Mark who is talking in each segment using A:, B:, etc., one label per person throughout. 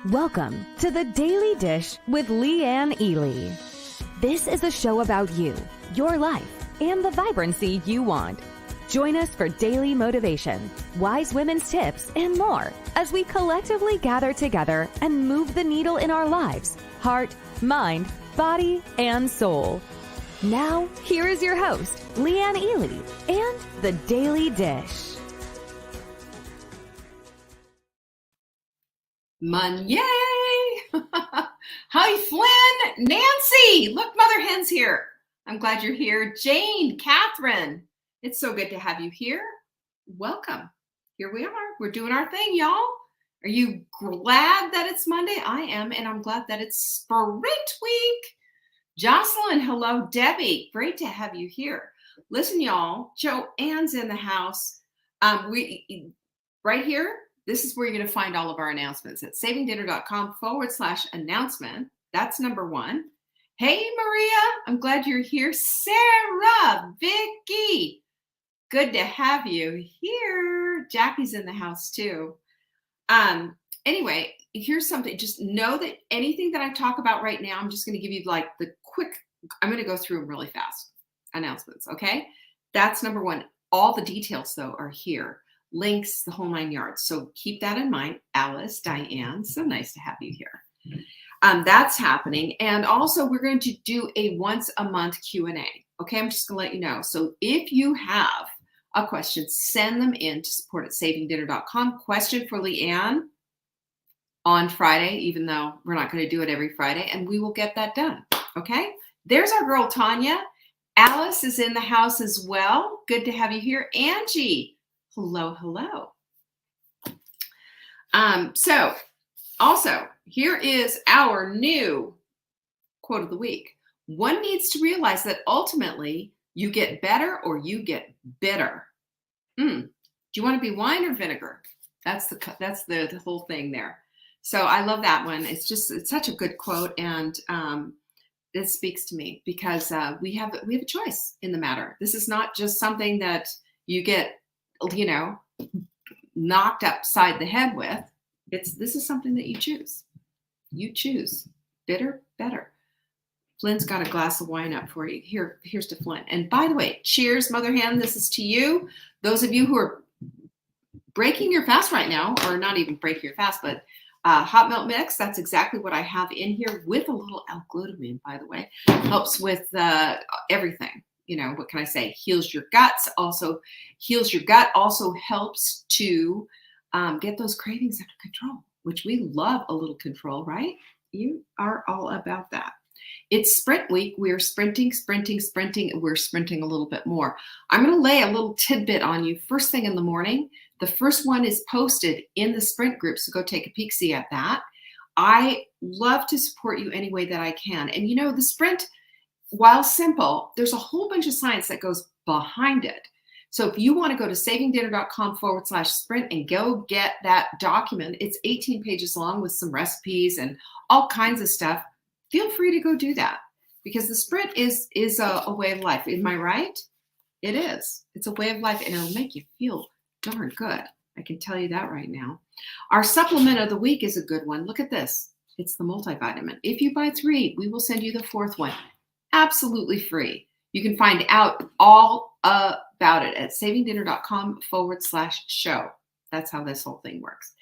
A: Welcome to the Daily Dish with Leanne Ely. This is a show about you, your life, and the vibrancy you want. Join us for daily motivation, wise women's tips, and more as we collectively gather together and move the needle in our lives, heart, mind, body, and soul. Now, here is your host, Leanne Ely, and the Daily Dish.
B: Yay! Hi, Flynn, Nancy. Look, Mother Hen's here. I'm glad you're here. Jane, Catherine, it's so good to have you here. Welcome. Here we are. We're doing our thing, y'all. Are you glad that it's Monday? I am, and I'm glad that it's Sprint Week. Jocelyn, hello. Debbie, great to have you here. Listen, y'all, Joanne's in the house. Right here, this is where you're going to find all of our announcements at savingdinner.com/announcement. That's number one. Hey, Maria, I'm glad you're here. Sarah, Vicky, good to have you here. Jackie's in the house too. Anyway, here's something. Just know that anything that I talk about right now, I'm just going to give you like the quick, I'm going to go through them really fast. Announcements, okay? That's number one. All the details, though, are here. Links, the whole 9 yards. So keep that in mind. Alice, Diane, so nice to have you here. That's happening. And also, we're going to do a once a month Q&A. Okay, I'm just going to let you know. So if you have a question, send them in to support@savingdinner.com. Question for Leanne on Friday, even though we're not going to do it every Friday, and we will get that done. Okay, there's our girl Tanya. Alice is in the house as well. Good to have you here. Angie, hello, hello. So also, here is our new quote of the week. One needs to realize that ultimately you get better or you get bitter. Do you want to be wine or vinegar? That's the whole thing there. So I love that one. It's such a good quote, and it speaks to me because we have a choice in the matter. This is not just something that you get, knocked upside the head with. This is something that you choose. You choose bitter, better. Flynn's got a glass of wine up for you. Here's to Flynn. And by the way, cheers, Mother Hen. This is to you. Those of you who are breaking your fast right now, or not even breaking your fast, but hot milk mix, that's exactly what I have in here with a little L-glutamine, by the way. Helps with everything. What can I say? Heals your guts, also heals your gut, also helps to get those cravings under control, which we love a little control, right? You are all about that. It's sprint week. We're sprinting. We're sprinting a little bit more. I'm going to lay a little tidbit on you first thing in the morning. The first one is posted in the sprint group, so go take a peek-see at that. I love to support you any way that I can. And the sprint, while simple, there's a whole bunch of science that goes behind it. So if you want to go to savingdinner.com/sprint and go get that document, it's 18 pages long with some recipes and all kinds of stuff. Feel free to go do that because the sprint is a way of life. Am I right? It is. It's a way of life, and it'll make you feel darn good. I can tell you that right now. Our supplement of the week is a good one. Look at this. It's the multivitamin. If you buy 3, we will send you the 4th one. Absolutely free. You can find out all about it at savingdinner.com/show. That's how this whole thing works.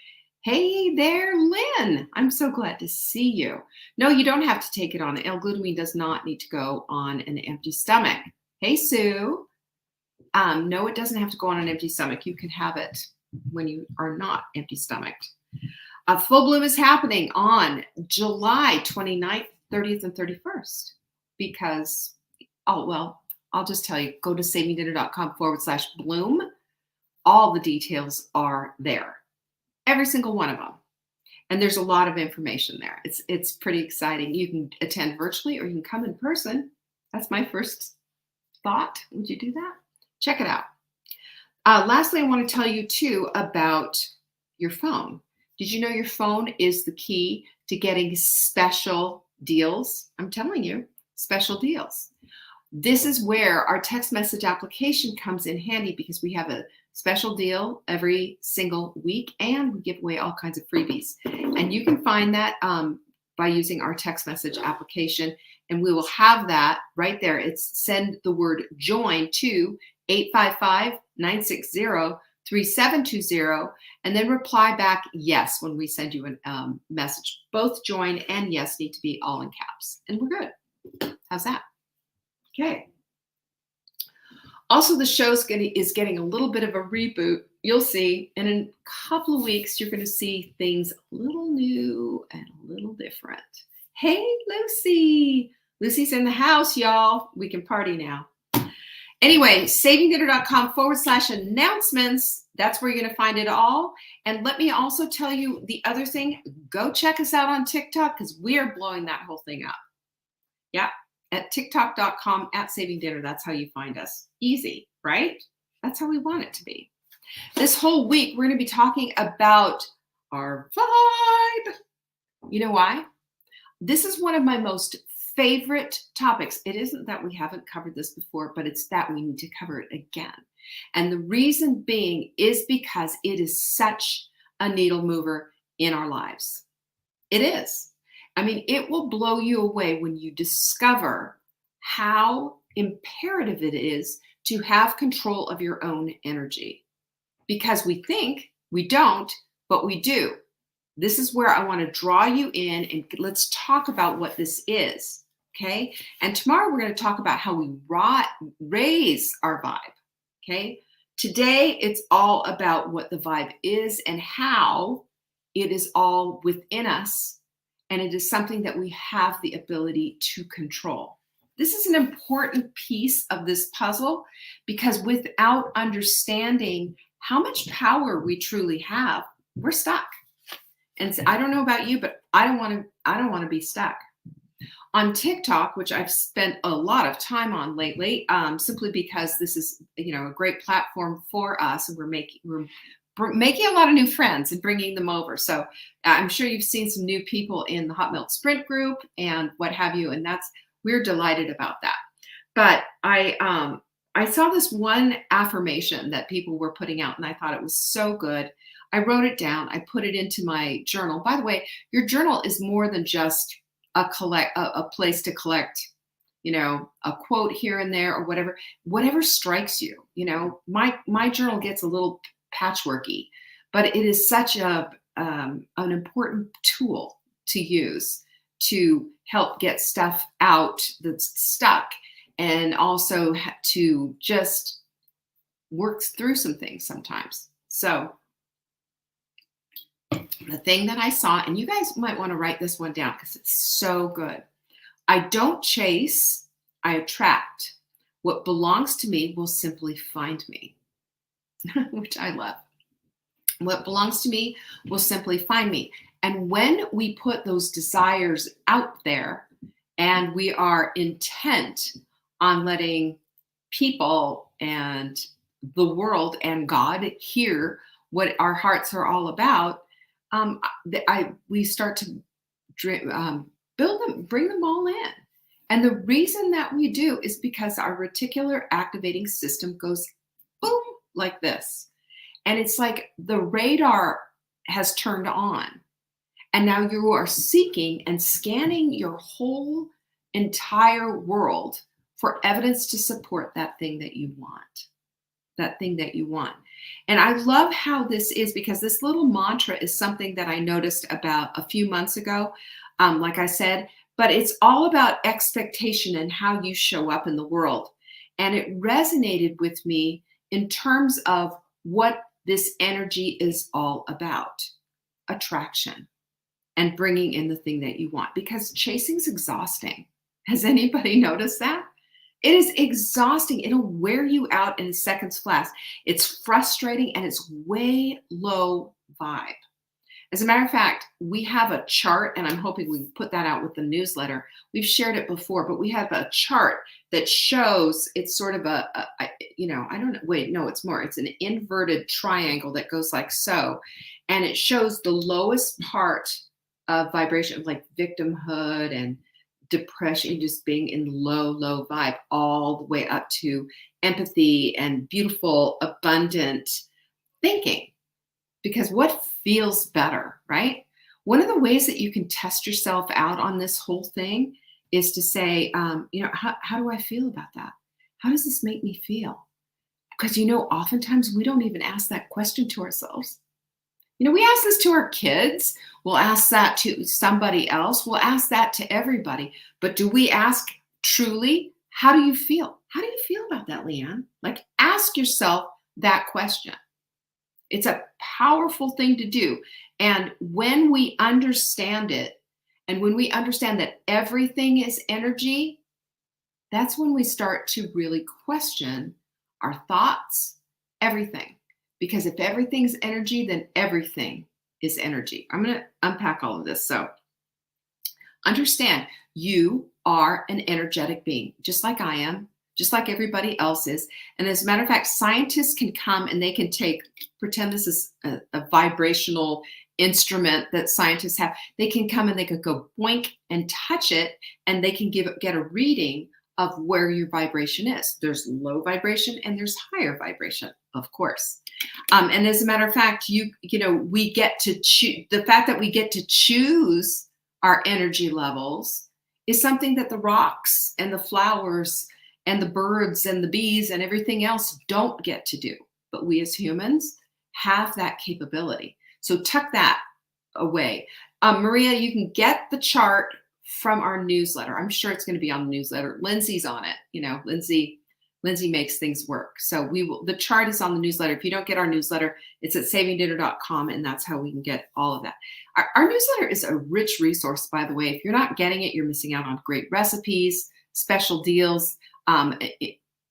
B: Hey there, Lynn. I'm so glad to see you. No, you don't have to take it on. L-glutamine does not need to go on an empty stomach. Hey, Sue. No, it doesn't have to go on an empty stomach. You can have it when you are not empty stomached. Full Bloom is happening on July 29th, 30th, and 31st because, I'll just tell you, go to savingdinner.com/bloom. All the details are there. Every single one of them. And there's a lot of information there. It's pretty exciting. You can attend virtually or you can come in person. That's my first thought. Would you do that? Check it out. Lastly, I want to tell you too about your phone. Did you know your phone is the key to getting special deals? I'm telling you, special deals. This is where our text message application comes in handy because we have a Special deal every single week, and we give away all kinds of freebies. And you can find that by using our text message application, and we will have that right there. It's send the word join to 855-960-3720, and then reply back yes when we send you a message. Both join and yes need to be all in caps, and we're good. How's that? Okay. Also, the show is getting a little bit of a reboot. You'll see in a couple of weeks, you're going to see things a little new and a little different. Hey, Lucy. Lucy's in the house, y'all. We can party now. Anyway, savingdinner.com/announcements. That's where you're going to find it all. And let me also tell you the other thing. Go check us out on TikTok because we are blowing that whole thing up. Yeah. At tiktok.com/savingdinner. That's how you find us. Easy, right? That's how we want it to be. This whole week, we're going to be talking about our vibe. You know why? This is one of my most favorite topics. It isn't that we haven't covered this before, but it's that we need to cover it again. And the reason being is because it is such a needle mover in our lives. It is. I mean, it will blow you away when you discover how imperative it is to have control of your own energy. Because we think we don't, but we do. This is where I want to draw you in, and let's talk about what this is, okay? And tomorrow we're going to talk about how we raise our vibe, okay? Today, it's all about what the vibe is and how it is all within us. And it is something that we have the ability to control. This is an important piece of this puzzle because without understanding how much power we truly have, we're stuck. And so, I don't know about you, but I don't want to be stuck. On TikTok, which I've spent a lot of time on lately, simply because this is a great platform for us, and we're making a lot of new friends and bringing them over. So I'm sure you've seen some new people in the Hot Milk Sprint group and what have you, and we're delighted about that. But I saw this one affirmation that people were putting out, and I thought it was so good. I wrote it down. I put it into my journal. By the way, your journal is more than just a place to collect, a quote here and there or whatever strikes you. My journal gets a little patchworky, but it is such an important tool to use to help get stuff out that's stuck, and also to just work through some things sometimes. So the thing that I saw, and you guys might want to write this one down because it's so good. I don't chase, I attract. What belongs to me will simply find me. Which I love. What belongs to me will simply find me. And when we put those desires out there and we are intent on letting people and the world and God hear what our hearts are all about, we start to build them, bring them all in. And the reason that we do is because our reticular activating system goes boom, like this. And it's like the radar has turned on. And now you are seeking and scanning your whole entire world for evidence to support that thing that you want. That thing that you want. And I love how this is, because this little mantra is something that I noticed about a few months ago, like I said, but it's all about expectation and how you show up in the world. And it resonated with me in terms of what this energy is all about: attraction and bringing in the thing that you want, because chasing is exhausting. Has anybody noticed that? It is exhausting. It'll wear you out in a second's flash. It's frustrating and it's way low vibe. As a matter of fact, we have a chart, and I'm hoping we can put that out with the newsletter. We've shared it before, but we have a chart that shows it's sort of I don't know. Wait, no, it's more. It's an inverted triangle that goes like so. And it shows the lowest part of vibration, like victimhood and depression, just being in low vibe, all the way up to empathy and beautiful, abundant thinking. Because what feels better, right? One of the ways that you can test yourself out on this whole thing is to say, how do I feel about that? How does this make me feel? Because, oftentimes we don't even ask that question to ourselves. We ask this to our kids. We'll ask that to somebody else. We'll ask that to everybody. But do we ask truly, how do you feel? How do you feel about that, Leanne? Like, ask yourself that question. It's a powerful thing to do. And when we understand it, and when we understand that everything is energy, that's when we start to really question our thoughts, everything. Because if everything's energy, then everything is energy. I'm going to unpack all of this. So understand, you are an energetic being, just like I am, just like everybody else is. And as a matter of fact, scientists can come and they can pretend this is a vibrational instrument that scientists have. They can come and they could go boink and touch it, and they can get a reading of where your vibration is. There's low vibration and there's higher vibration, of course. And as a matter of fact, we get to choose. The fact that we get to choose our energy levels is something that the rocks and the flowers and the birds and the bees and everything else don't get to do. But we as humans have that capability. So tuck that away. Maria, you can get the chart from our newsletter. I'm sure it's going to be on the newsletter. Lindsay's on it. Lindsay makes things work. So the chart is on the newsletter. If you don't get our newsletter, it's at savingdinner.com, and that's how we can get all of that. Our newsletter is a rich resource, by the way. If you're not getting it, you're missing out on great recipes, special deals,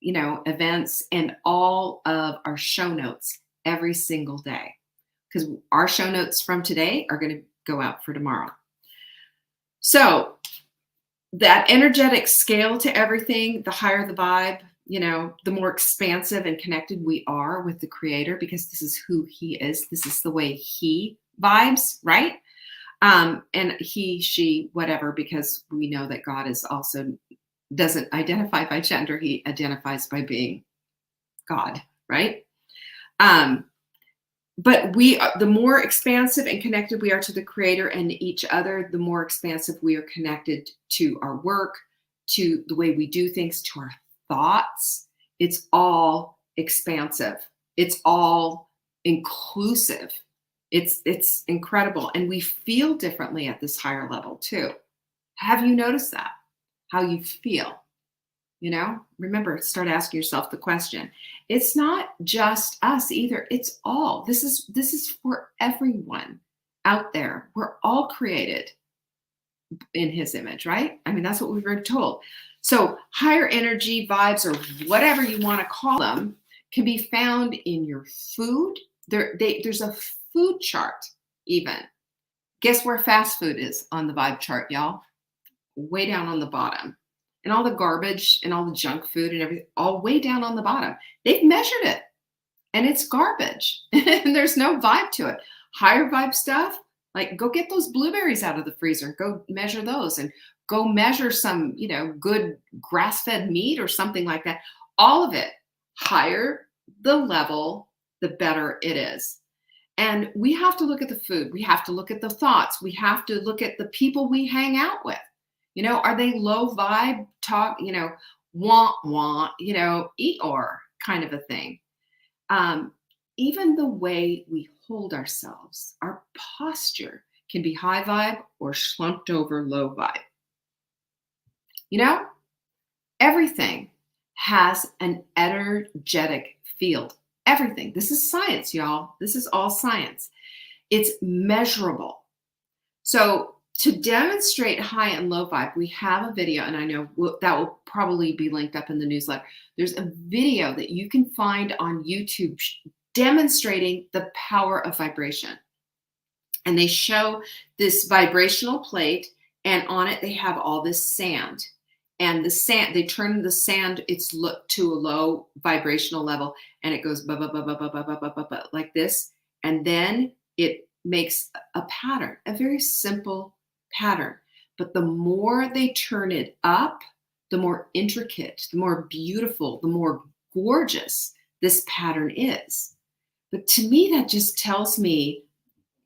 B: events, and all of our show notes every single day. Because our show notes from today are going to go out for tomorrow. So that energetic scale to everything, the higher the vibe, the more expansive and connected we are with the Creator, because this is who He is. This is the way He vibes, right? And he, she, whatever, because we know that God is also doesn't identify by gender. He identifies by being God, right? But the more expansive and connected we are to the Creator and each other, the more expansive we are connected to our work, to the way we do things, to our thoughts. It's all expansive. It's all inclusive. It's incredible. And we feel differently at this higher level too. Have you noticed that? How you feel? Remember, start asking yourself the question. It's not just us either. It's all. This is for everyone out there. We're all created in His image, right? I mean, that's what we've been told. So higher energy vibes, or whatever you want to call them, can be found in your food. There's a food chart even. Guess where fast food is on the vibe chart, y'all? Way down on the bottom. And all the garbage and all the junk food and everything, all way down on the bottom. They've measured it, and it's garbage. And there's no vibe to it. Higher vibe stuff, like go get those blueberries out of the freezer. Go measure those, and go measure some, good grass-fed meat or something like that. All of it, higher the level, the better it is. And we have to look at the food. We have to look at the thoughts. We have to look at the people we hang out with. Are they low vibe talk, want, eat or kind of a thing. Even the way we hold ourselves, our posture can be high vibe or slumped over low vibe. Everything has an energetic field. Everything. This is science, y'all. This is all science. It's measurable. So to demonstrate high and low vibe, we have a video, and I know that will probably be linked up in the newsletter. There's a video that you can find on YouTube demonstrating the power of vibration. And they show this vibrational plate, and on it they have all this sand. And the sand, they turn the sand, it's to a low vibrational level, and it goes like this. And then it makes a pattern, a very simple pattern. But the more they turn it up, the more intricate, the more beautiful, the more gorgeous this pattern is. But to me, that just tells me,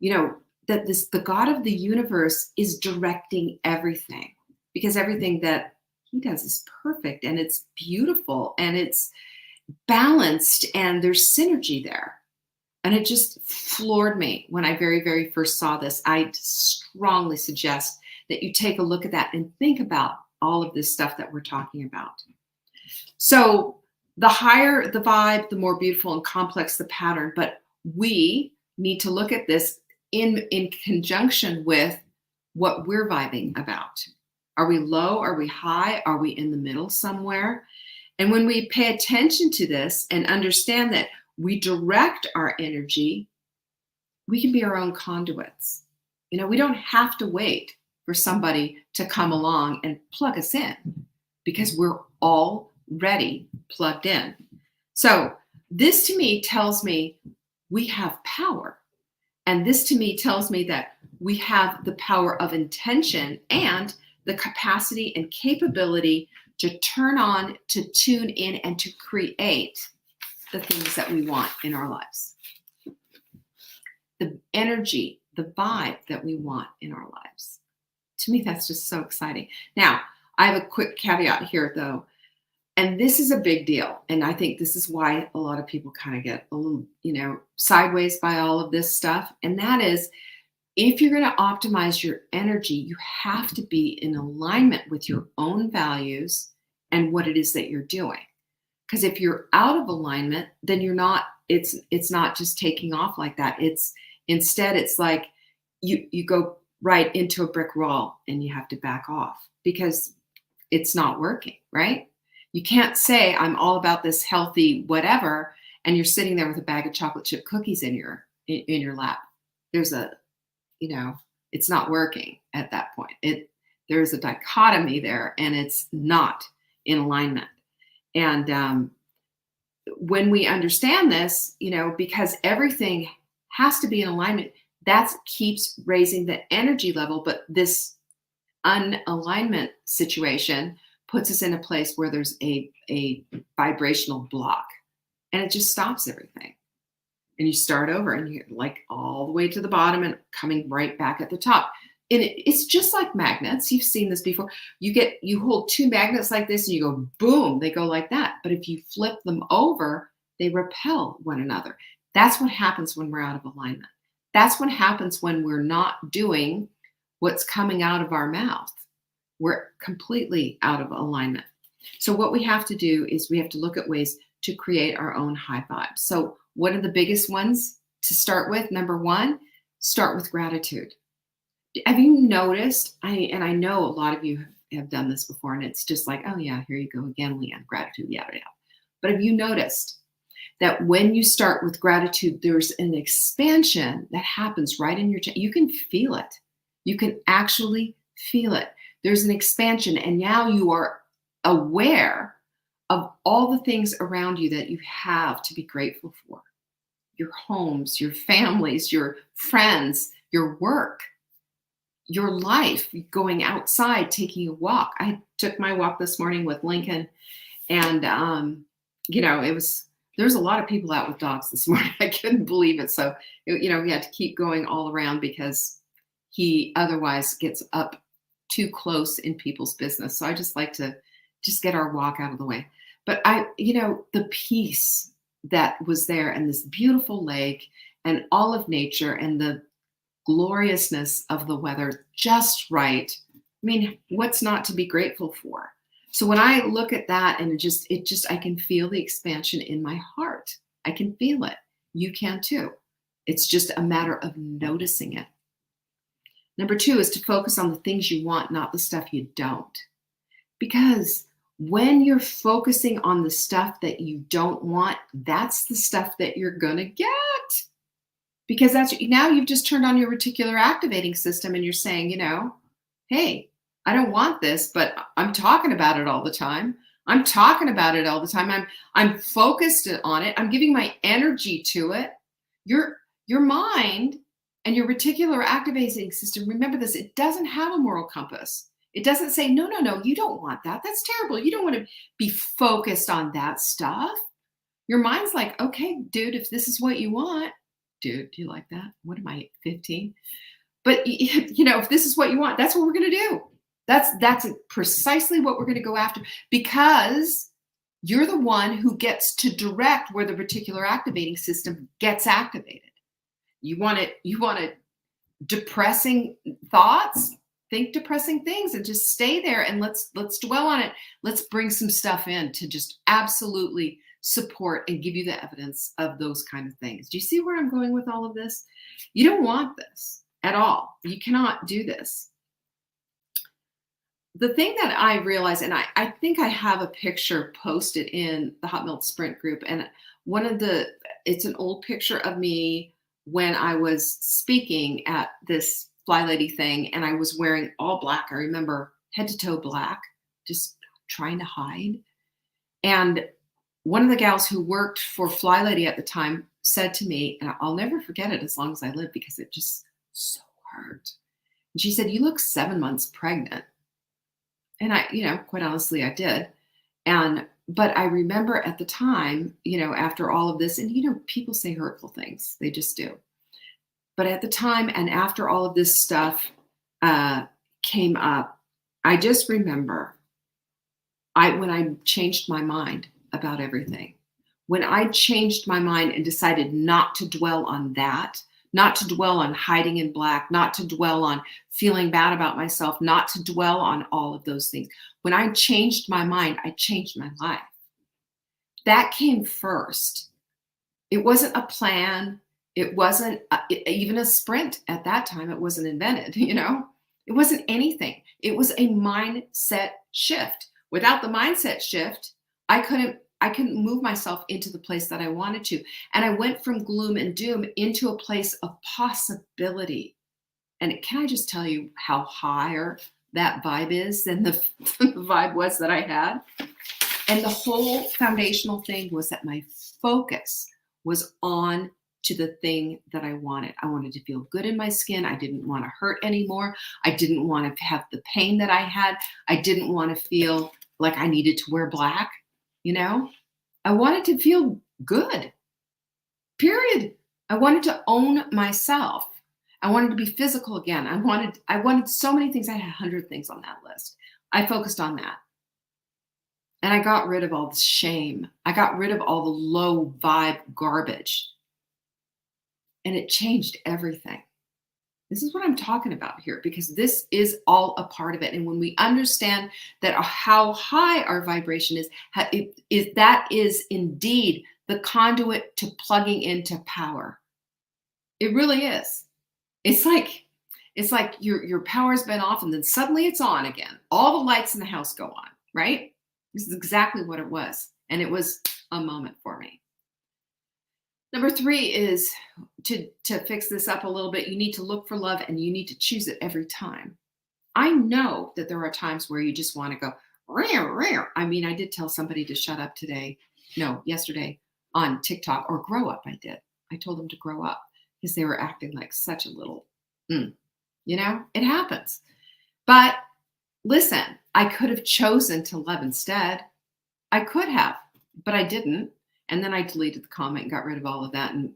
B: that the God of the universe is directing everything, because everything that he does is perfect and it's beautiful and it's balanced and there's synergy there. And it just floored me when I very, very first saw this. I strongly suggest that you take a look at that and think about all of this stuff that we're talking about. So the higher the vibe, the more beautiful and complex the pattern. But we need to look at this in conjunction with what we're vibing about. Are we low? Are we high? Are we in the middle somewhere? And when we pay attention to this and understand that we direct our energy, we can be our own conduits. We don't have to wait for somebody to come along and plug us in, because we're already plugged in. So this to me tells me we have power. And this to me tells me that we have the power of intention and the capacity and capability to turn on, to tune in, and to create the things that we want in our lives. The energy, the vibe that we want in our lives. To me, that's just so exciting. Now, I have a quick caveat here, though. And this is a big deal. And I think this is why a lot of people kind of get a little, sideways by all of this stuff. And that is, if you're going to optimize your energy, you have to be in alignment with your own values and what it is that you're doing. Because if you're out of alignment, then you're not, it's not just taking off like that. Instead, it's like you go right into a brick wall and you have to back off because it's not working, right? You can't say I'm all about this healthy whatever, and you're sitting there with a bag of chocolate chip cookies in your lap. There's it's not working at that point. There's a dichotomy there, and it's not in alignment. And when we understand this, because everything has to be in alignment, that keeps raising the energy level. But this unalignment situation puts us in a place where there's a vibrational block, and it just stops everything. And you start over, and you're like all the way to the bottom and coming right back at the top. And it's just like magnets. You've seen this before. You hold two magnets like this and you go, boom, they go like that. But if you flip them over, they repel one another. That's what happens when we're out of alignment. That's what happens when we're not doing what's coming out of our mouth. We're completely out of alignment. So what we have to do is we have to look at ways to create our own high vibe. So one of the biggest ones to start with, number one, start with gratitude. Have you noticed, and I know a lot of you have done this before, and it's just like, oh yeah, here you go again, Leanne, gratitude, yada, yada. But have you noticed that when you start with gratitude, there's an expansion that happens right in your chest? You can feel it. You can actually feel it. There's an expansion, and now you are aware of all the things around you that you have to be grateful for. Your homes, your families, your friends, your work, your life, going outside, taking a walk. I took my walk this morning with Lincoln, and there's a lot of people out with dogs this morning. I couldn't believe it. So, we had to keep going all around because he otherwise gets up too close in people's business. So I just like to just get our walk out of the way. But the peace that was there, and this beautiful lake and all of nature and the gloriousness of the weather just right. I mean, what's not to be grateful for? So when I look at that, and I can feel the expansion in my heart. I can feel it. You can too. It's just a matter of noticing it. Number two is to focus on the things you want, not the stuff you don't. Because when you're focusing on the stuff that you don't want, that's the stuff that you're going to get. Because now you've just turned on your reticular activating system, and you're saying, hey, I don't want this, but I'm talking about it all the time. I'm talking about it all the time. I'm focused on it. I'm giving my energy to it. Your mind And your reticular activating system, remember this, it doesn't have a moral compass. It doesn't say, no, no, no, you don't want that. That's terrible. You don't want to be focused on that stuff. Your mind's like, okay, dude, if this is what you want, dude, do you like that? What am I, 15? But if this is what you want, that's what we're going to do. That's precisely what we're going to go after, because you're the one who gets to direct where the reticular activating system gets activated. You want it depressing thoughts? Think depressing things and just stay there, and let's dwell on it. Let's bring some stuff in to just absolutely support and give you the evidence of those kind of things. Do you see where I'm going with all of this? You don't want this at all. You cannot do this. The thing that I realized, and I think I have a picture posted in the Hot Melt Sprint group, and it's an old picture of me when I was speaking at this Fly Lady thing, and I was wearing all black. I remember head to toe black, just trying to hide. And one of the gals who worked for Fly Lady at the time said to me, and I'll never forget it as long as I live, because it just so hurt. And she said, "You look 7 months pregnant." And I, quite honestly, I did. But I remember at the time, after all of this, and people say hurtful things, they just do. But at the time, and after all of this stuff came up, I just remember when I changed my mind about everything, when I changed my mind and decided not to dwell on that, not to dwell on hiding in black, not to dwell on feeling bad about myself, not to dwell on all of those things. When I changed my mind, I changed my life. That came first. It wasn't a plan. It wasn't even a sprint at that time. It wasn't invented, It wasn't anything. It was a mindset shift. Without the mindset shift, I couldn't move myself into the place that I wanted to. And I went from gloom and doom into a place of possibility. And can I just tell you how higher that vibe is than the vibe was that I had? And the whole foundational thing was that my focus was on to the thing that I wanted. I wanted to feel good in my skin. I didn't want to hurt anymore. I didn't want to have the pain that I had. I didn't want to feel like I needed to wear black. I wanted to feel good, period. I wanted to own myself. I wanted to be physical again. I wanted so many things. I had 100 things on that list. I focused on that. And I got rid of all the shame. I got rid of all the low vibe garbage. And it changed everything. This is what I'm talking about here, because this is all a part of it. And when we understand that how high our vibration is, that is indeed the conduit to plugging into power. It really is. It's like your power's been off and then suddenly it's on again. All the lights in the house go on, right? This is exactly what it was. And it was a moment for me. Number 3 is to fix this up a little bit. You need to look for love, and you need to choose it every time. I know that there are times where you just want to go, rare, rare. I mean, I did tell somebody to shut up yesterday on TikTok, or grow up. I told them to grow up because they were acting like such a little, it happens. But listen, I could have chosen to love instead. I could have, but I didn't. And then I deleted the comment and got rid of all of that and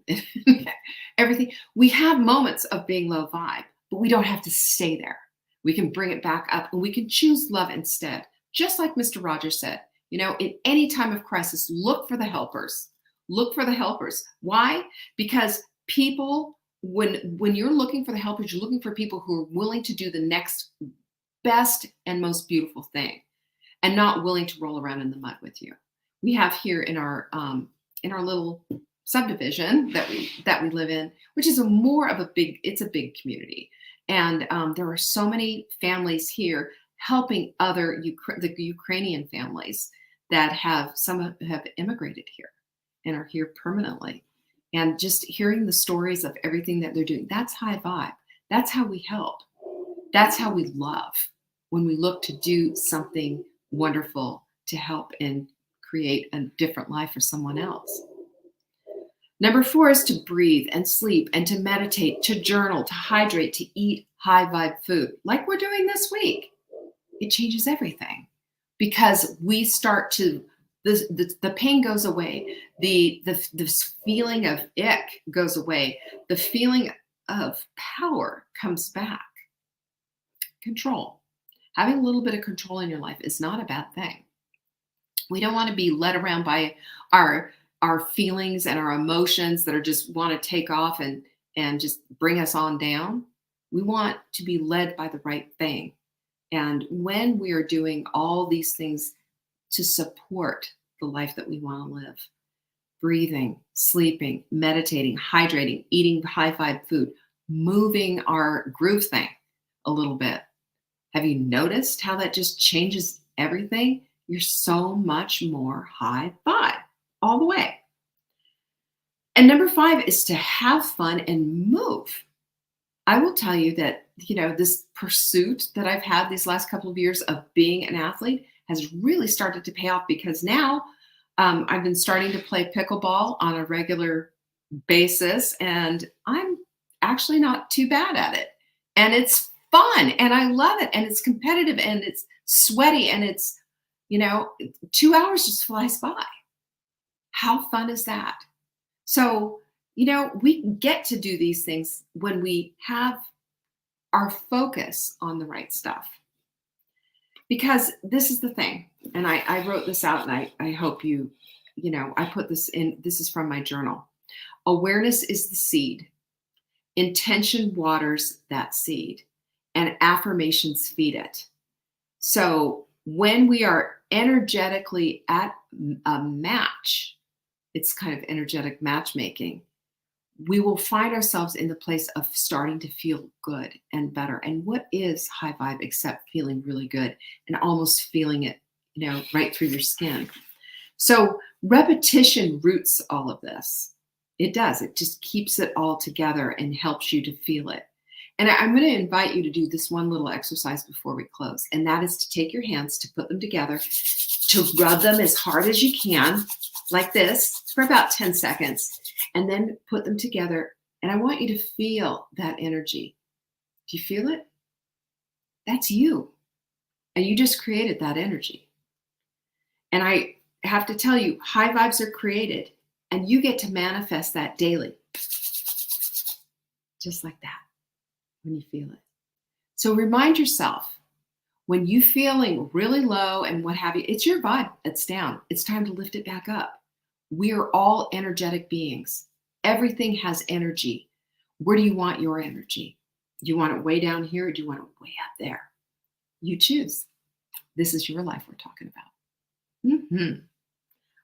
B: everything. We have moments of being low vibe, but we don't have to stay there. We can bring it back up, and we can choose love instead. Just like Mr. Rogers said, in any time of crisis, look for the helpers. Look for the helpers. Why? Because people, when you're looking for the helpers, you're looking for people who are willing to do the next best and most beautiful thing, and not willing to roll around in the mud with you. We have here in our little subdivision that we live in, which is it's a big community, and there are so many families here helping the Ukrainian families that some have immigrated here and are here permanently, and just hearing the stories of everything that they're doing. That's high vibe. That's how we help. That's how we love, when we look to do something wonderful to help and create a different life for someone else. Number 4 is to breathe and sleep and to meditate, to journal, to hydrate, to eat high vibe food like we're doing this week. It changes everything because we start to, the pain goes away. The feeling of ick goes away. The feeling of power comes back. Control. Having a little bit of control in your life is not a bad thing. We don't want to be led around by our feelings and our emotions that are just want to take off and just bring us on down. We want to be led by the right thing. And when we are doing all these things to support the life that we want to live, breathing, sleeping, meditating, hydrating, eating high vibe food, moving our groove thing a little bit. Have you noticed how that just changes everything? You're so much more high vibe all the way. And number 5 is to have fun and move. I will tell you that, this pursuit that I've had these last couple of years of being an athlete has really started to pay off because now I've been starting to play pickleball on a regular basis and I'm actually not too bad at it. And it's fun and I love it and it's competitive and it's sweaty and it's, 2 hours just flies by. How fun is that? So, we get to do these things when we have our focus on the right stuff. Because this is the thing, and I wrote this out and I hope I put this in, this is from my journal. Awareness is the seed. Intention waters that seed and affirmations feed it. So when we are energetically at a match, it's kind of energetic matchmaking, we will find ourselves in the place of starting to feel good and better. And what is high vibe except feeling really good and almost feeling it, right through your skin? So repetition roots all of this. It does. It just keeps it all together and helps you to feel it. And I'm going to invite you to do this one little exercise before we close. And that is to take your hands, to put them together, to rub them as hard as you can, like this, for about 10 seconds. And then put them together. And I want you to feel that energy. Do you feel it? That's you. And you just created that energy. And I have to tell you, high vibes are created. And you get to manifest that daily. Just like that. When you feel it. So remind yourself, when you're feeling really low and what have you, it's your vibe that's down. It's time to lift it back up. We are all energetic beings. Everything has energy. Where do you want your energy? Do you want it way down here or do you want it way up there? You choose. This is your life we're talking about.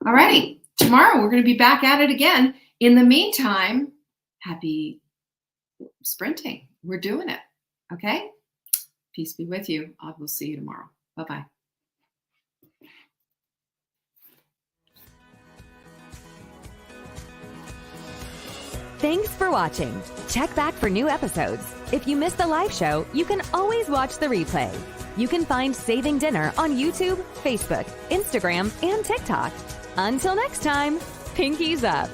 B: All righty. Tomorrow we're going to be back at it again. In the meantime, happy sprinting. We're doing it. Okay? Peace be with you. I will see you tomorrow. Bye-bye.
A: Thanks for watching. Check back for new episodes. If you missed the live show, you can always watch the replay. You can find Saving Dinner on YouTube, Facebook, Instagram, and TikTok. Until next time, pinkies up.